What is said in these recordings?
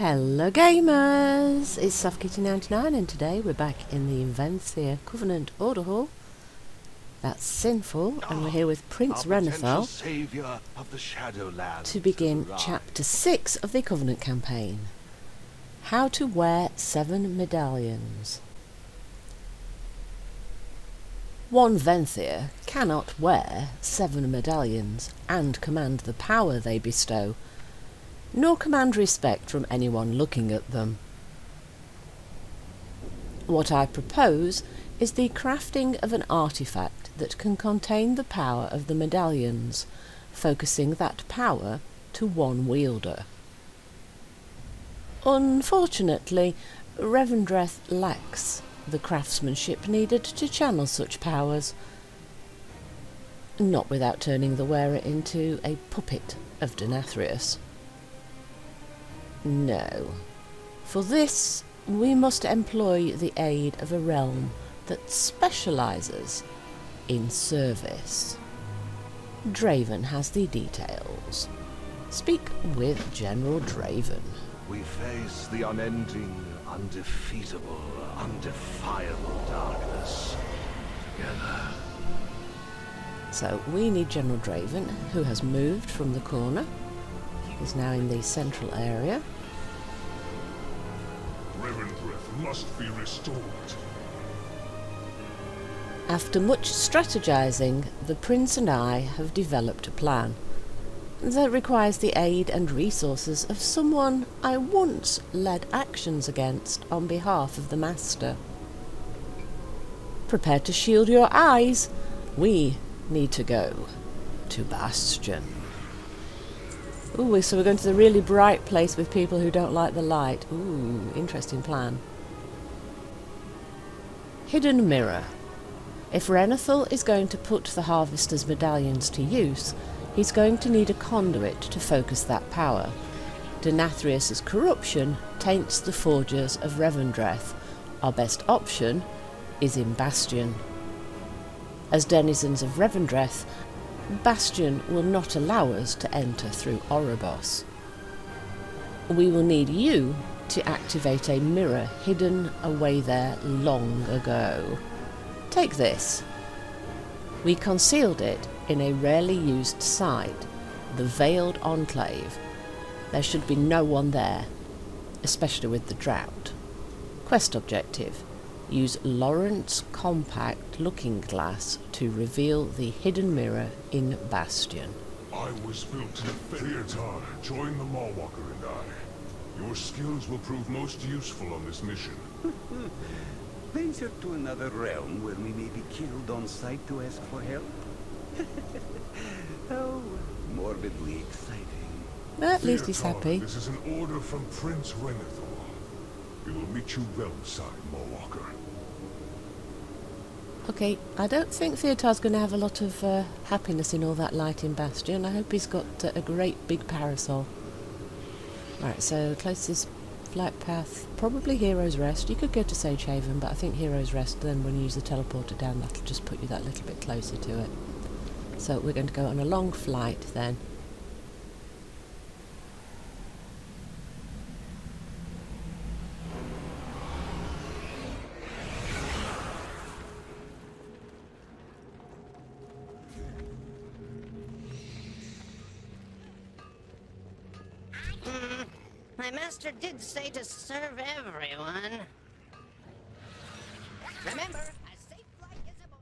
Hello gamers, it's SoftKitty99 and today we're back in the Venthyr Covenant Order Hall. That's Sinful, and we're here with Prince Venthyr to begin Chapter 6 of the Covenant Campaign. How to wear 7 medallions. One Venthyr cannot wear 7 medallions and command the power they bestow, nor command respect from anyone looking at them. What I propose is the crafting of an artifact that can contain the power of the medallions, focusing that power to one wielder. Unfortunately, Revendreth lacks the craftsmanship needed to channel such powers, not without turning the wearer into a puppet of Denathrius. No. For this, we must employ the aid of a realm that specialises in service. Draven has the details. Speak with General Draven. We face the unending, undefeatable, undefiable darkness together. So we need General Draven, who has moved from the corner. Is now in the central area. Revendreth must be restored. After much strategizing, the Prince and I have developed a plan that requires the aid and resources of someone I once led actions against on behalf of the Master. Prepare to shield your eyes. We need to go to Bastion. Ooh, so we're going to the really bright place with people who don't like the light. Ooh, interesting plan. Hidden Mirror. If Renethal is going to put the Harvester's medallions to use, he's going to need a conduit to focus that power. Denathrius' corruption taints the forgers of Revendreth. Our best option is in Bastion. As denizens of Revendreth, Bastion will not allow us to enter through Oribos. We will need you to activate a mirror hidden away there long ago. Take this. We concealed it in a rarely used site, the Veiled Enclave. There should be no one there, especially with the drought. Quest objective. Use Lawrence Compact Looking Glass to reveal the hidden mirror in Bastion. I was built to Theotar. Join the Mawwalker and I. Your skills will prove most useful on this mission. Venture to another realm where we may be killed on sight to ask for help? Oh, morbidly exciting. At least he's Theotar, happy. This is an order from Prince Renethal. We will meet you realm-side, Mawwalker. Okay, I don't think Theotar's going to have a lot of happiness in all that light in Bastion. I hope he's got a great big parasol. Right, so closest flight path, probably Hero's Rest. You could go to Sage Haven, but I think Hero's Rest, then when you use the teleporter down, that'll just put you that little bit closer to it. So we're going to go on a long flight then. My master did say to serve everyone. Remember, a safe flight is aboard.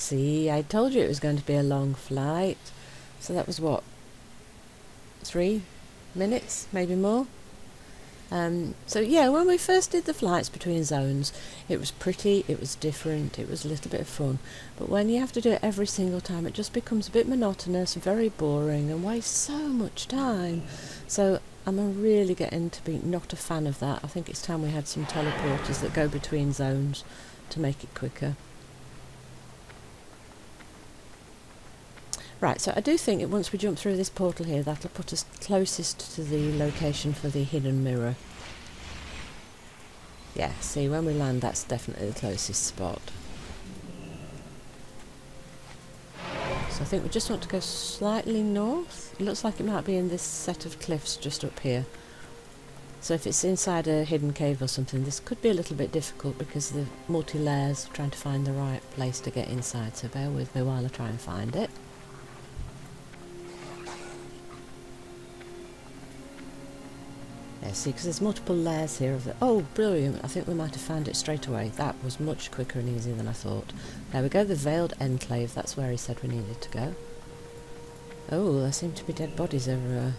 See, I told you it was going to be a long flight. So that was what? 3 minutes, maybe more? So yeah, when we first did the flights between zones, it was pretty, it was different, it was a little bit of fun. But when you have to do it every single time, it just becomes a bit monotonous, very boring, and wastes so much time. So I'm really getting to be not a fan of that. I think it's time we had some teleporters that go between zones to make it quicker. Right, so I do think that once we jump through this portal here, that'll put us closest to the location for the hidden mirror. Yeah, see, when we land, that's definitely the closest spot. So I think we just want to go slightly north. It looks like it might be in this set of cliffs just up here. So if it's inside a hidden cave or something, this could be a little bit difficult because the multi-layers, trying to find the right place to get inside, so bear with me while I try and find it. Yeah, see, because there's multiple layers here of the... Oh, brilliant. I think we might have found it straight away. That was much quicker and easier than I thought. There we go, the Veiled Enclave. That's where he said we needed to go. Oh, there seem to be dead bodies everywhere.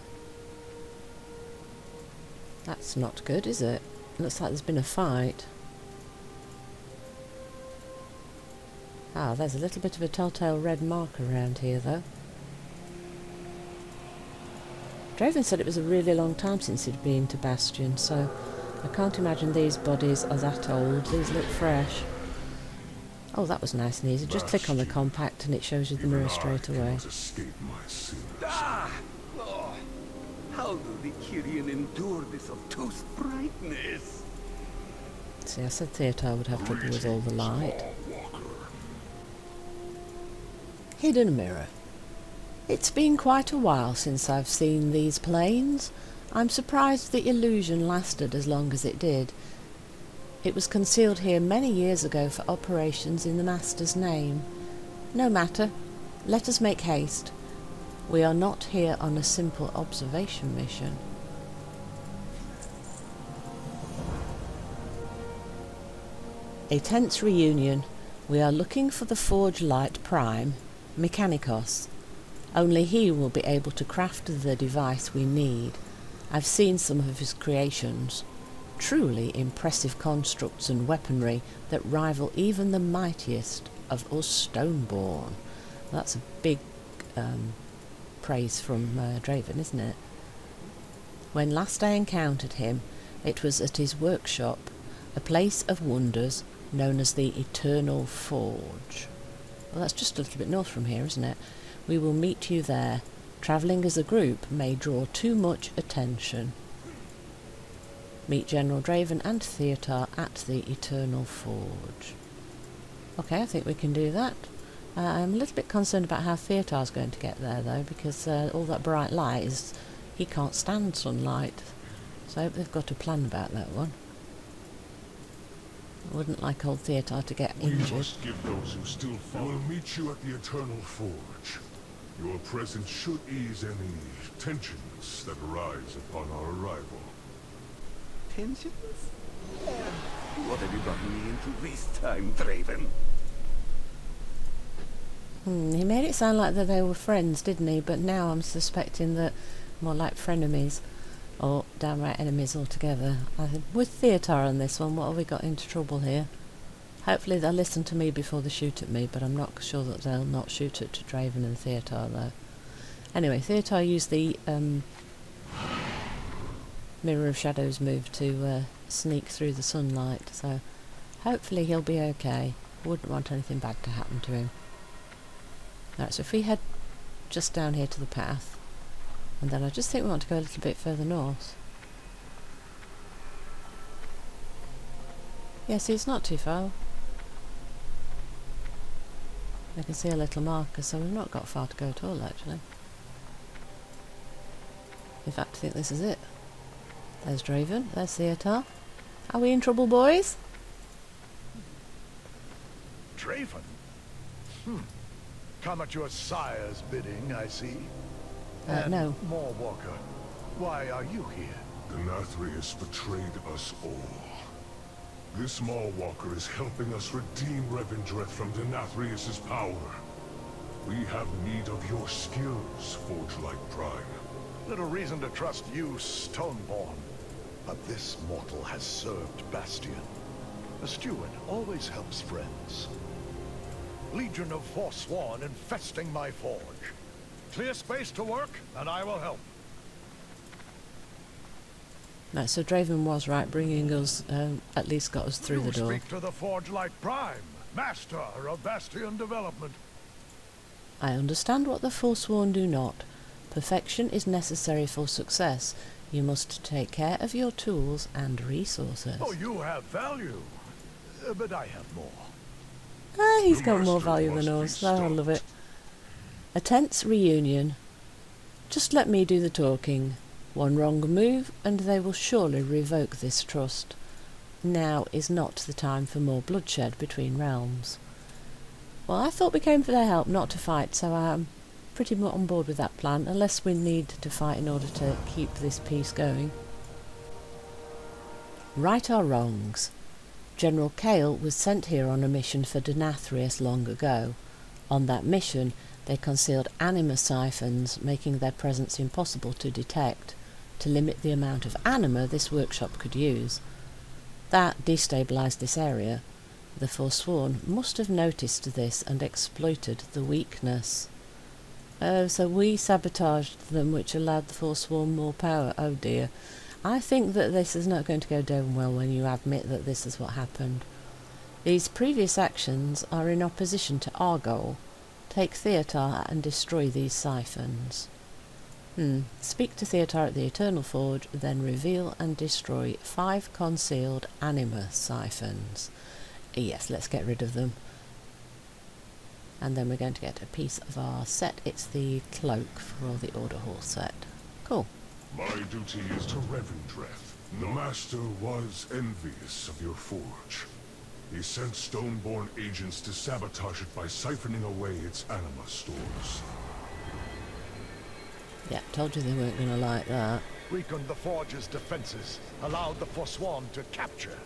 That's not good, is it? Looks like there's been a fight. Ah, there's a little bit of a telltale red mark around here, though. Draven said it was a really long time since he'd been to Bastion, so I can't imagine these bodies are that old. These look fresh. Oh, that was nice and easy. Just click on the compact and it shows you the mirror straight away. Ah! Oh, how do the Kyrian endure this obtuse brightness? See, I said Theotar would have trouble with all the light. Hidden mirror. It's been quite a while since I've seen these planes. I'm surprised the illusion lasted as long as it did. It was concealed here many years ago for operations in the Master's name. No matter. Let us make haste. We are not here on a simple observation mission. A tense reunion. We are looking for the Forge Light Prime, Mechanicos. Only he will be able to craft the device we need. I've seen some of his creations. Truly impressive constructs and weaponry that rival even the mightiest of us Stoneborn. That's a big praise from Draven, isn't it? When last I encountered him, it was at his workshop, a place of wonders known as the Eternal Forge. Well, that's just a little bit north from here, isn't it? We will meet you there. Travelling as a group may draw too much attention. Meet General Draven and Theotar at the Eternal Forge. Okay, I think we can do that. I'm a little bit concerned about how Theotar's going to get there, though, because all that bright light is... he can't stand sunlight. So I hope they've got a plan about that one. I wouldn't like old Theotar to get injured. We must give those who still follow. We'll meet you at the Eternal Forge. Your presence should ease any tensions that arise upon our arrival. Tensions? What have you gotten me into this time, Draven? He made it sound like that they were friends, didn't he? But now I'm suspecting that more like frenemies, or downright enemies altogether. With Theotar on this one, what have we got into trouble here? Hopefully they'll listen to me before they shoot at me, but I'm not sure that they'll not shoot at Draven and Theotar, though. Anyway, Theotar used the Mirror of Shadows move to sneak through the sunlight, so hopefully he'll be okay. Wouldn't want anything bad to happen to him. Right, so if we head just down here to the path, and then I just think we want to go a little bit further north. Yeah, see, it's not too far. I can see a little marker, so we've not got far to go at all, actually. In fact, I think this is it. There's Draven, there's Theotar. Are we in trouble, boys? Draven? Come at your sire's bidding, I see. And no. Mawwalker, why are you here? Denathrius betrayed us all. This Maulwalker is helping us redeem Revendreth from Denathrius' power. We have need of your skills, Forge-like Prime. Little reason to trust you, Stoneborn. But this mortal has served Bastion. A steward always helps friends. Legion of Forsworn infesting my forge. Clear space to work, and I will help. No, so Draven was right, bringing us, at least got us through the door. You speak to the Forge-like Prime, master of Bastion development. I understand what the Forsworn do not. Perfection is necessary for success. You must take care of your tools and resources. Oh, you have value. But I have more. Ah, he's The got more master value must than be us. I stopped. love it. A tense reunion. Just let me do the talking. One wrong move, and they will surely revoke this trust. Now is not the time for more bloodshed between realms. Well, I thought we came for their help, not to fight, so I'm pretty much on board with that plan, unless we need to fight in order to keep this peace going. Right or wrongs? General Kale was sent here on a mission for Denathrius long ago. On that mission, they concealed anima siphons, making their presence impossible to detect, to limit the amount of anima this workshop could use. That destabilized this area. The Forsworn must have noticed this and exploited the weakness. Oh, so we sabotaged them, which allowed the Forsworn more power. Oh dear. I think that this is not going to go down well when you admit that this is what happened. These previous actions are in opposition to our goal. Take Theotar and destroy these siphons. Speak to Theotar at the Eternal Forge, then reveal and destroy 5 concealed anima siphons. Yes, let's get rid of them. And then we're going to get a piece of our set. It's the cloak for the Order Hall set. Cool. My duty is to Revendreth. The Master was envious of your forge. He sent Stoneborn agents to sabotage it by siphoning away its anima stores. Yeah, told you they weren't going to like that. Weakened the Forge's defenses, allowed the Forsworn to capture.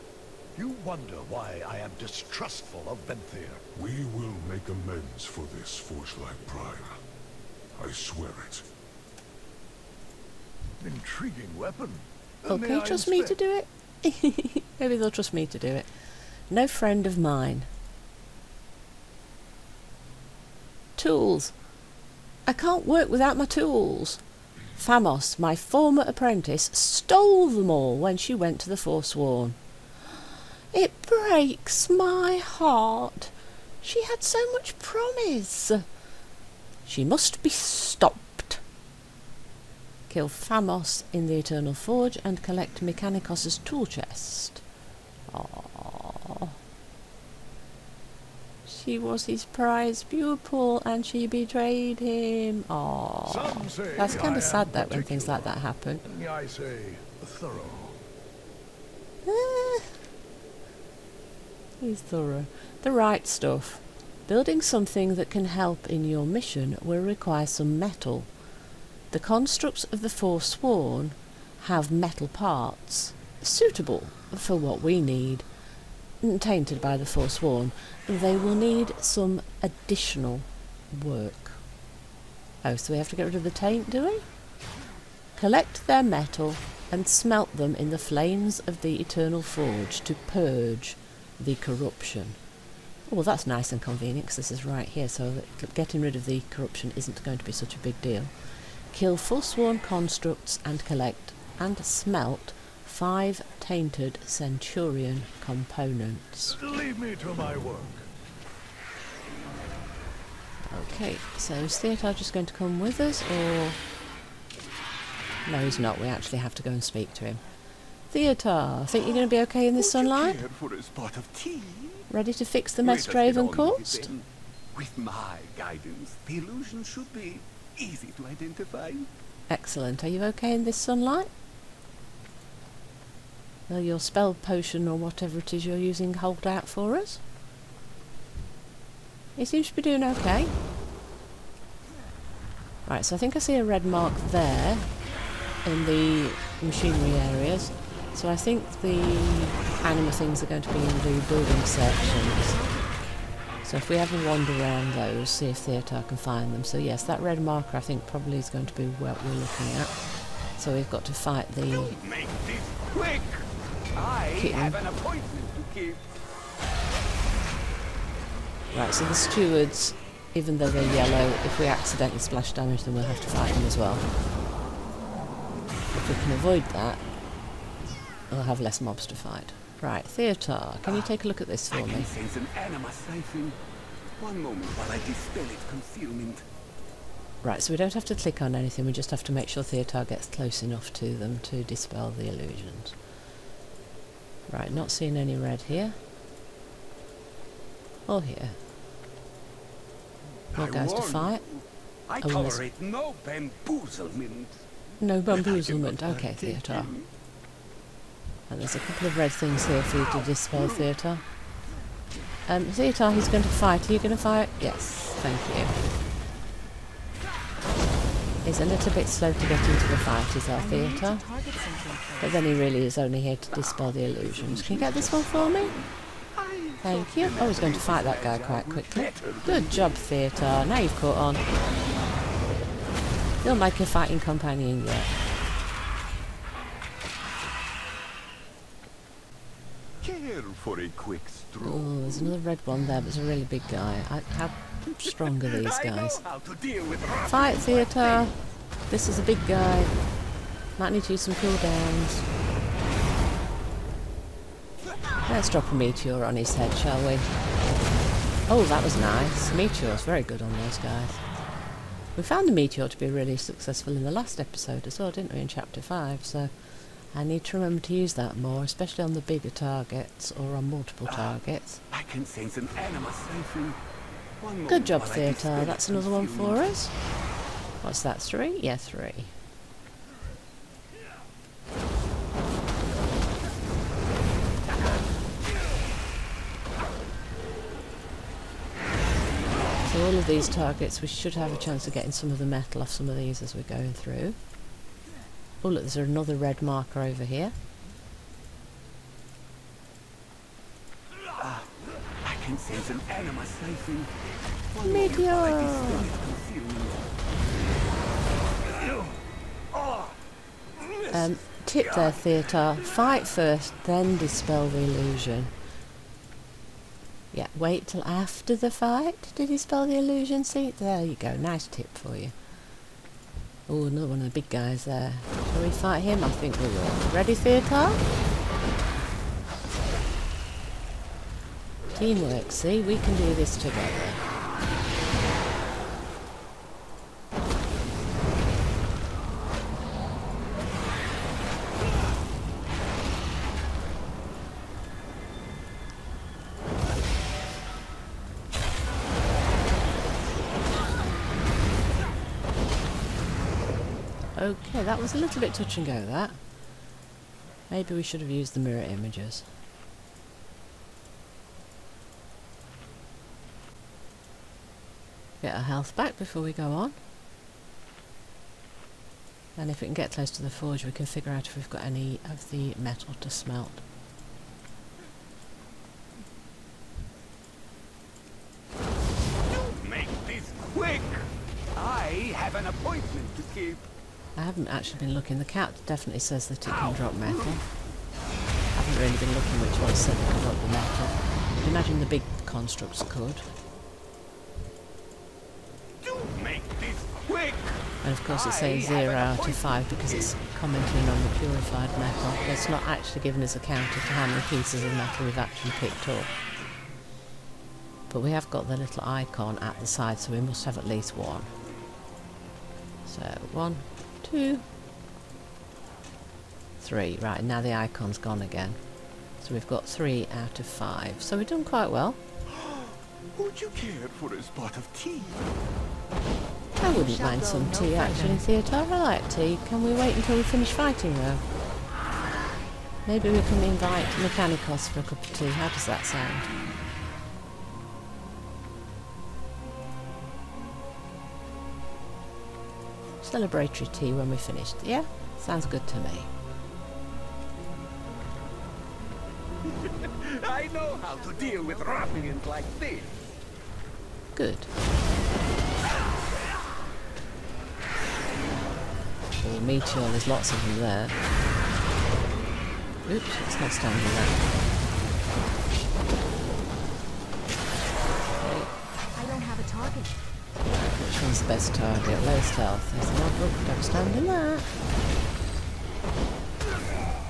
You wonder why I am distrustful of Venthyr. We will make amends for this, Forge-like Prime. I swear it. Intriguing weapon. Okay, May I trust me to inspect? do it. Maybe they'll trust me to do it. No friend of mine. Tools. I can't work without my tools. Famos, my former apprentice, stole them all when she went to the Forsworn. It breaks my heart. She had so much promise. She must be stopped. Kill Famos in the Eternal Forge and collect Mechanicos's tool chest. Aww. She was his prized pupil and she betrayed him. Aww. Some say That's kind I of sad am that when things particular. like that happen. I say thorough. He's thorough. The right stuff. Building something that can help in your mission will require some metal. The constructs of the Forsworn have metal parts, suitable for what we need. Tainted by the Forsworn, they will need some additional work. Oh, so we have to get rid of the taint, do we? Collect their metal and smelt them in the flames of the Eternal Forge to purge the corruption. Oh, well, that's nice and convenient because this is right here, so that getting rid of the corruption isn't going to be such a big deal. Kill Forsworn constructs and collect and smelt 5 tainted Centurion components. Leave me to my work. Okay, so is Theotar just going to come with us, or... No, he's not. We actually have to go and speak to him. Theotar, think you're going to be okay in this sunlight? Care for a spot of tea? Ready to fix the Let mess us get Draven on caused? with it then. With my guidance, the illusion should be easy to identify. Excellent. Are you okay in this sunlight? Will your spell potion or whatever it is you're using hold out for us? He seems to be doing okay. Right, so I think I see a red mark there in the machinery areas. So I think the anima things are going to be in the building sections. So if we have a wander around those, see if Theotar can find them. So yes, that red marker I think probably is going to be what we're looking at. So we've got to fight the... Make this quick! I have an appointment to keep. Right, so the stewards, even though they're yellow, if we accidentally splash damage them, we'll have to fight them as well. If we can avoid that, we'll have less mobs to fight. Right, Theotar, can you take a look at this for I me? can sense an anima siphon. One moment while I dispel its concealment. Right, so we don't have to click on anything, we just have to make sure Theotar gets close enough to them to dispel the illusions. Right, not seeing any red here. Or here. More guys to fight. I tolerate no bamboozlement. No bamboozlement, okay, Theotar. And there's a couple of red things here for you to dispel, Theotar. Theotar, he's going to fight. Are you going to fight? Yes, thank you. He's a little bit slow to get into the fight, is our Theotar. But then he really is only here to dispel the illusions. Can you get this one for me? Thank you. Oh, he's going to fight that guy quite quickly. Good job, Theotar. Now you've caught on. You'll make a fighting companion yet. Care for a quick stroll? Oh, there's another red one there, but it's a really big guy. How strong are these guys? I know how to deal with Fight, Theotar! This is a big guy. Might need to use some cooldowns. Let's drop a meteor on his head, shall we? Oh, that was nice. Meteor's very good on those guys. We found the meteor to be really successful in the last episode as well, didn't we, in chapter 5, so I need to remember to use that more, especially on the bigger targets or on multiple targets. I can sense an anima siphon. Good job, Theotar. That's another one for us. What's that, 3? Yeah, 3. So all of these targets, we should have a chance of getting some of the metal off some of these as we're going through. Oh look, there's another red marker over here. I can sense an anima siphon. Meteor! Tip there, Theotar. Fight first, then dispel the illusion. Yeah, wait till after the fight to dispel the illusion. See, there you go. Nice tip for you. Oh, another one of the big guys there. Shall we fight him? I think we will. Ready, Theotar? Teamwork, see? We can do this together. Okay, that was a little bit touch and go, that. Maybe we should have used the mirror images. Get our health back before we go on. And if we can get close to the forge, we can figure out if we've got any of the metal to smelt. Make this quick! I have an appointment to keep. I haven't actually been looking. The cat definitely says that it can drop metal. I haven't really been looking which one said it can drop the metal. I'd imagine the big constructs could. Make this quick! And of course it's saying 0 out of 5 because it's commenting on the purified metal. It's not actually giving us a counter to how many pieces of metal we've actually picked up. But we have got the little icon at the side, so we must have at least one. So 1, 2, 3. Right, now the icon's gone again. So we've got 3 out of 5. So we've done quite well. Would you care for a spot of tea? I wouldn't mind some tea actually, Theotar. I like tea. Can we wait until we finish fighting though? Maybe we can invite Mechanicos for a cup of tea. How does that sound? Celebratory tea when we finished. Yeah? Sounds good to me. I know how to deal with ruffians like this. Good. Oh, meteor, there's lots of them there. Oops, it's not standing there. Okay. I don't have a target. Which one's the best target? Lowest health. There's one. Oh, don't stand in that.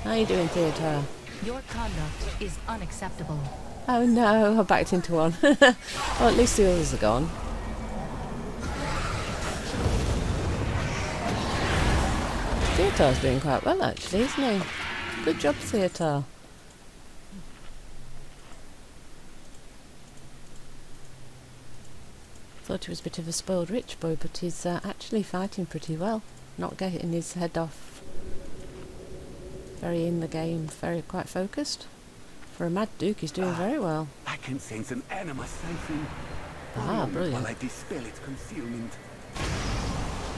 How you doing, Theotar? Your conduct is unacceptable. Oh no, I backed into one. Well, at least the others are gone. Theotar's doing quite well actually, isn't he? Good job, Theotar. Thought he was a bit of a spoiled rich boy, but he's actually fighting pretty well. Not getting his head off. Very in the game, very quite focused. For a Mad Duke, he's doing very well. I can sense an anima siphon. Ah, brilliant. While I dispel its concealment.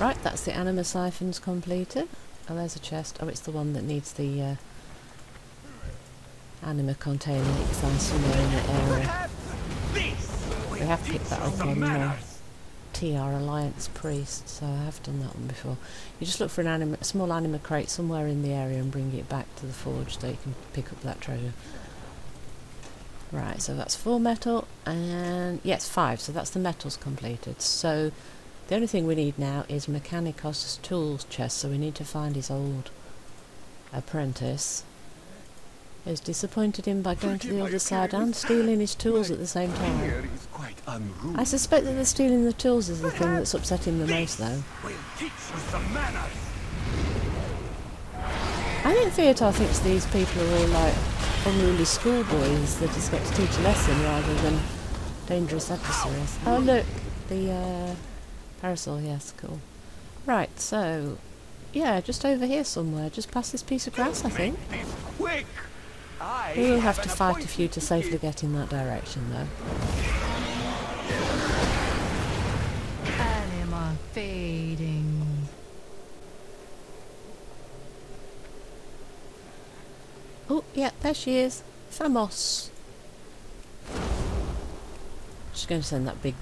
Right, that's the anima siphons completed. Oh, there's a chest. Oh, it's the one that needs the anima container that you find somewhere in the area. We have picked that up on TR Alliance Priest, so I have done that one before. You just look for a small anima crate somewhere in the area and bring it back to the forge so you can pick up that treasure. Right, so that's 4 metal, and yes, 5, so that's the metals completed. So the only thing we need now is Mechanicos' tools chest, so we need to find his old apprentice. Who's disappointed him by going to the other side and stealing his tools at the same time. I suspect that the stealing the tools is the thing that's upsetting him the most, though. I think Theotar thinks these people are all like unruly schoolboys that just get to teach a lesson rather than dangerous adversaries. Oh look, the parasol, yes, cool. Right, so yeah, just over here somewhere, just past this piece of grass, I think. We will have to fight a few to safely get in that direction, though. Anima fading. Oh, yeah, there she is. Famos. She's going to send that big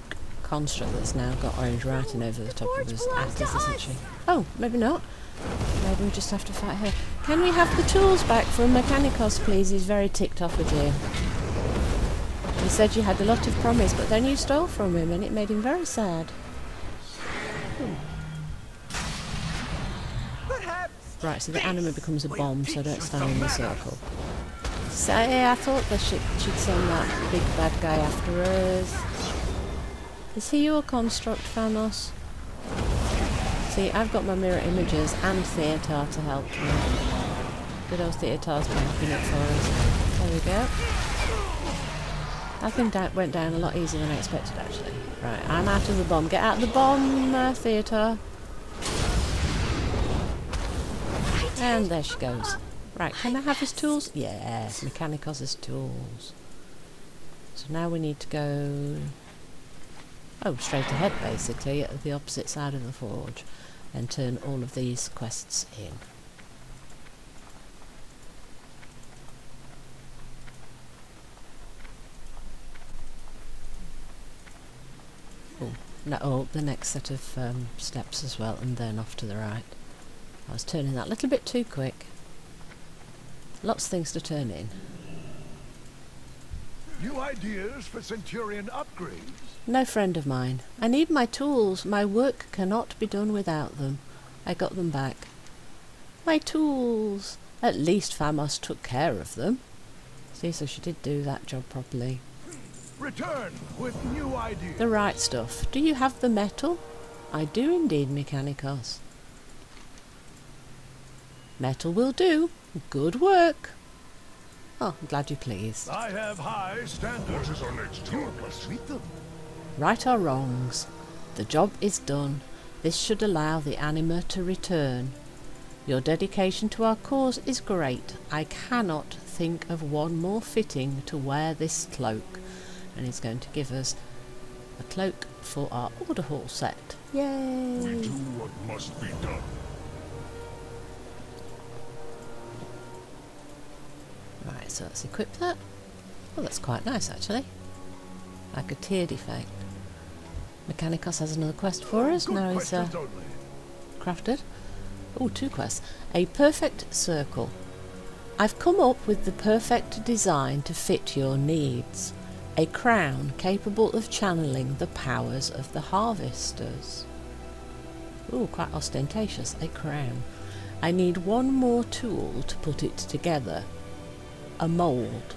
construct that's now got orange writing over the top of his atlas, isn't she? Oh, maybe not. Maybe we just have to fight her. Can we have the tools back from Mechanicos, please? He's very ticked off with you. He said you had a lot of promise, but then you stole from him and it made him very sad. Right, so the anima becomes a bomb, so don't stand in the circle. So yeah, I thought that she'd send that big bad guy after us. Is he your construct, Thanos? See, I've got my mirror images and Theotar to help me. Good old Theotar's banking it for us. There we go. That thing went down a lot easier than I expected, actually. Right, I'm out of the bomb. Get out of the bomb, Theotar. And there she goes. Right, can I have his tools? Yes, Mechanicos' tools. So now we need to go... Oh, straight ahead, basically, at the opposite side of the forge. And turn all of these quests in. Oh, no, oh, the next set of steps as well, and then off to the right. I was turning that a little bit too quick. Lots of things to turn in. New ideas for Centurion upgrades? No friend of mine. I need my tools. My work cannot be done without them. I got them back. My tools! At least Famos took care of them. See, so she did do that job properly. Return with new ideas. The right stuff. Do you have the metal? I do indeed, Mechanicos. Metal will do. Good work. Oh, I'm glad you're pleased. I have high standards. What is our next You target? must meet them. Right or wrongs, the job is done. This should allow the anima to return. Your dedication to our cause is great. I cannot think of one more fitting to wear this cloak. And he's going to give us a cloak for our order hall set. Yay! We do what must be done. Right, so let's equip that. Oh, that's quite nice actually. Like a tiered effect. Mechanicos has another quest for us. Now he's crafted. Oh, 2 quests. A perfect circle. I've come up with the perfect design to fit your needs. A crown capable of channeling the powers of the harvesters. Oh, quite ostentatious. A crown. I need one more tool to put it together. A mould.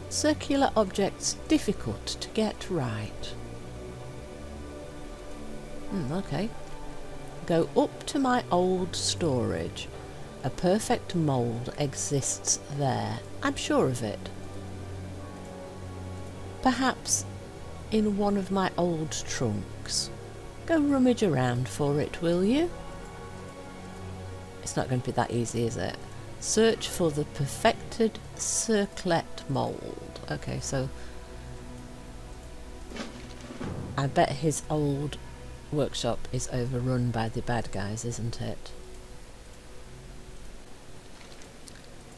Circular objects difficult to get right. Okay. Go up to my old storage. A perfect mould exists there. I'm sure of it. Perhaps in one of my old trunks. Go rummage around for it, will you? It's not going to be that easy, is it? Search for the perfected circlet mould. Okay, so I bet his old workshop is overrun by the bad guys, isn't it?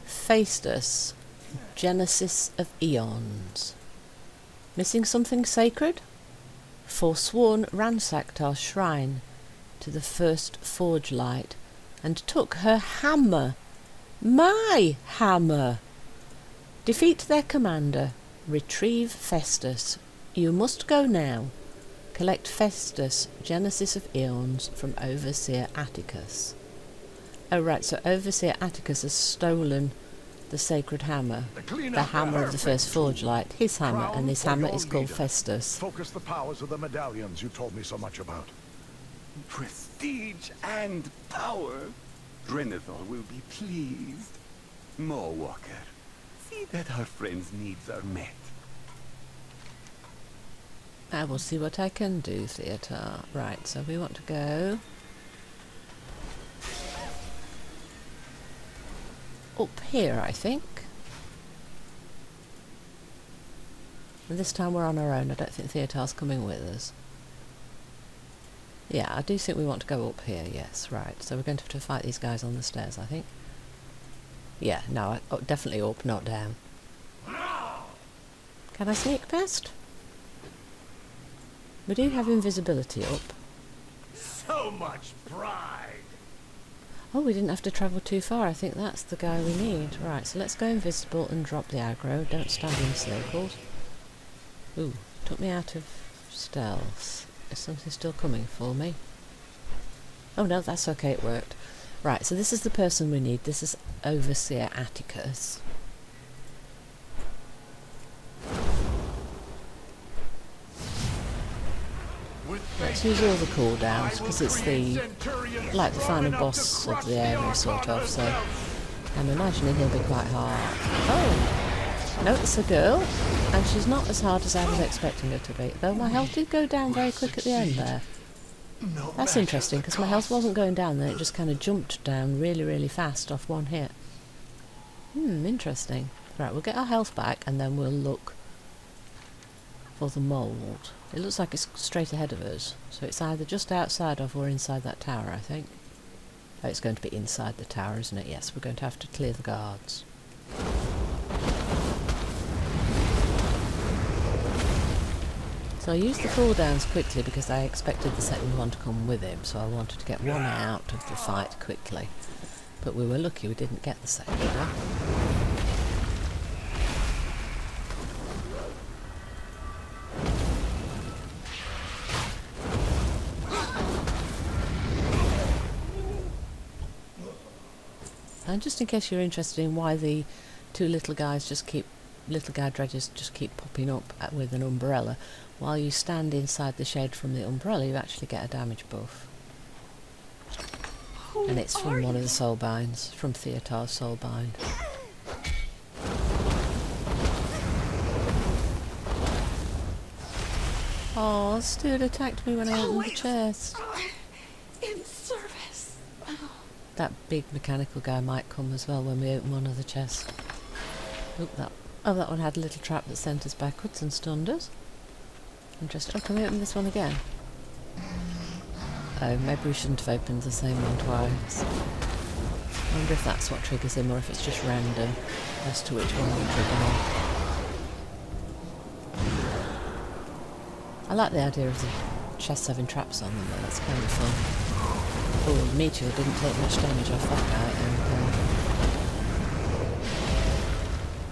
Phaestus, Genesis of Eons. Missing something sacred? Forsworn ransacked our shrine to the first forge light and took her hammer. My hammer! Defeat their commander. Retrieve Festus. You must go now. Collect Festus, Genesis of Eons, from Overseer Atticus. Oh right, so Overseer Atticus has stolen the sacred hammer. The hammer of the first forge light. His hammer, and this hammer is called Festus. Focus the powers of the medallions you told me so much about. Prestige and power. Renathal will be pleased. Mawwalker, see that our friend's needs are met. I will see what I can do, Theotar. Right, so we want to go up here, I think. And this time we're on our own. I don't think Theotar's coming with us. Yeah, I do think we want to go up here, yes, right. So we're going to have to fight these guys on the stairs, I think. Yeah, no, definitely up, not down. Can I sneak past? We do have invisibility up. So much pride! Oh, we didn't have to travel too far. I think that's the guy we need. Right, so let's go invisible and drop the aggro. Don't stand in circles. Ooh, took me out of stealth. Is something still coming for me? Oh no, that's okay, it worked. Right, so this is the person we need. This is Overseer Atticus. Let's use all the cooldowns because it's the like the final boss of the area sort of, so I'm imagining he'll be quite hard. Oh! No, it's a girl, and she's not as hard as I was expecting her to be, though my health did go down very quick at the end there. That's interesting because my health wasn't going down then, it just kind of jumped down really fast off one hit. Interesting. Right, we'll get our health back and then we'll look for the mould. It looks like it's straight ahead of us, so it's either just outside of or inside that tower, I think. Oh, it's going to be inside the tower, isn't it? Yes, we're going to have to clear the guards. So I used the cooldowns quickly because I expected the second one to come with him, so I wanted to get one out of the fight quickly. But we were lucky we didn't get the second one. And just in case you're interested in why the two little guy dredgers just keep popping up with an umbrella, while you stand inside the shade from the umbrella you actually get a damage buff. And it's from one of the soulbinds, from Theotar's soulbind. Oh, Stuart attacked me when I opened the chest. In service. That big mechanical guy might come as well when we open one of the chests. That one had a little trap that sent us backwards and stunned us. Interesting. Oh, can we open this one again? Oh, maybe we shouldn't have opened the same one twice. I wonder if that's what triggers him or if it's just random as to which one will trigger him. I like the idea of the chests having traps on them, though. That's kind of fun. Oh, the meteor didn't take much damage off that guy.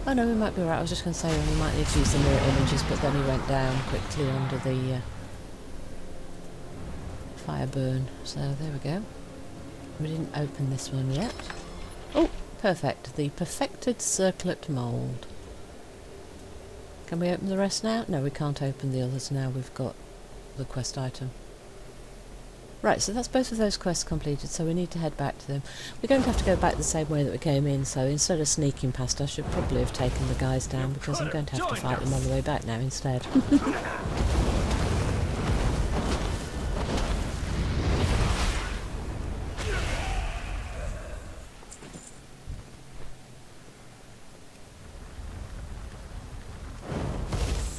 Oh no, we might be right. I was just going to say we might need to use the mirror images, but then he went down quickly under the fire burn. So there we go. We didn't open this one yet. Oh, perfect. The perfected circlet mould. Can we open the rest now? No, we can't open the others now. We've got the quest item. Right, so that's both of those quests completed, so we need to head back to them. We're going to have to go back the same way that we came in, so instead of sneaking past, I should probably have taken the guys down, because I'm going to have to fight them on the way back now instead.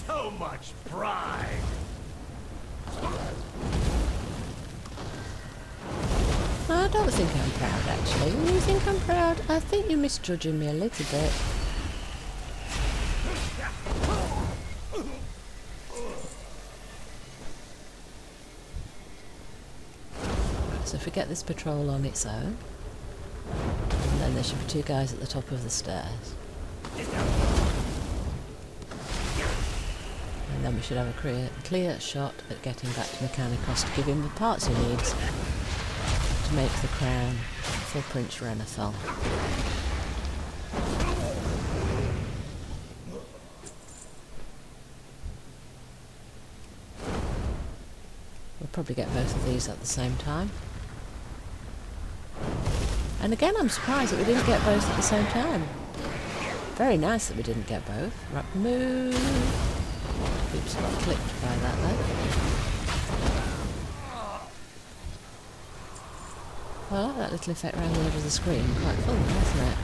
So much pride! I don't think I'm proud, actually. You think I'm proud? I think you're misjudging me a little bit. So if we get this patrol on its own, and then there should be 2 guys at the top of the stairs. And then we should have a clear shot at getting back to Mechanicos to give him the parts he needs to make the crown for Prince Renathal. We'll probably get both of these at the same time. And again, I'm surprised that we didn't get both at the same time. Very nice that we didn't get both. Right, move. Oops, got clipped by that though. Well, I like that little effect around the edge of the screen. Quite fun, isn't it?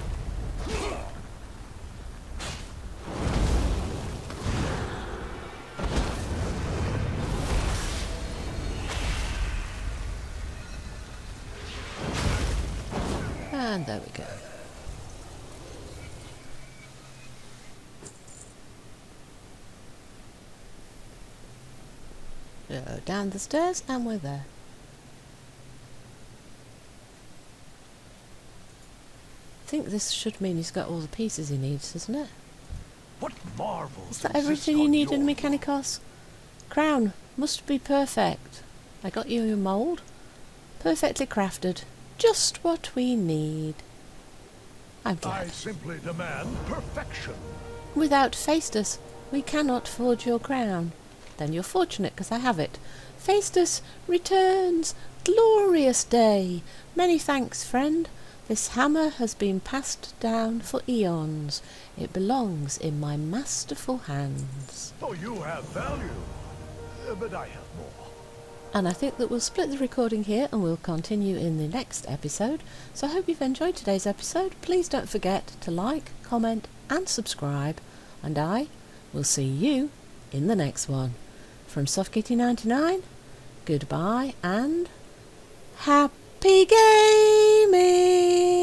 And there we go. Down the stairs and we're there. I think this should mean he's got all the pieces he needs, isn't it? What marvels? Is that everything you need in Mechanicos? Crown must be perfect. I got you your mould. Perfectly crafted. Just what we need. I'm glad. I simply demand perfection. Without Phaestus, we cannot forge your crown. Then you're fortunate, because I have it. Phaestus returns! Glorious day! Many thanks, friend. This hammer has been passed down for eons. It belongs in my masterful hands. Oh, you have value. But I have more. And I think that we'll split the recording here and we'll continue in the next episode. So I hope you've enjoyed today's episode. Please don't forget to like, comment and subscribe. And I will see you in the next one. From SoftKitty99, goodbye and happy gaming!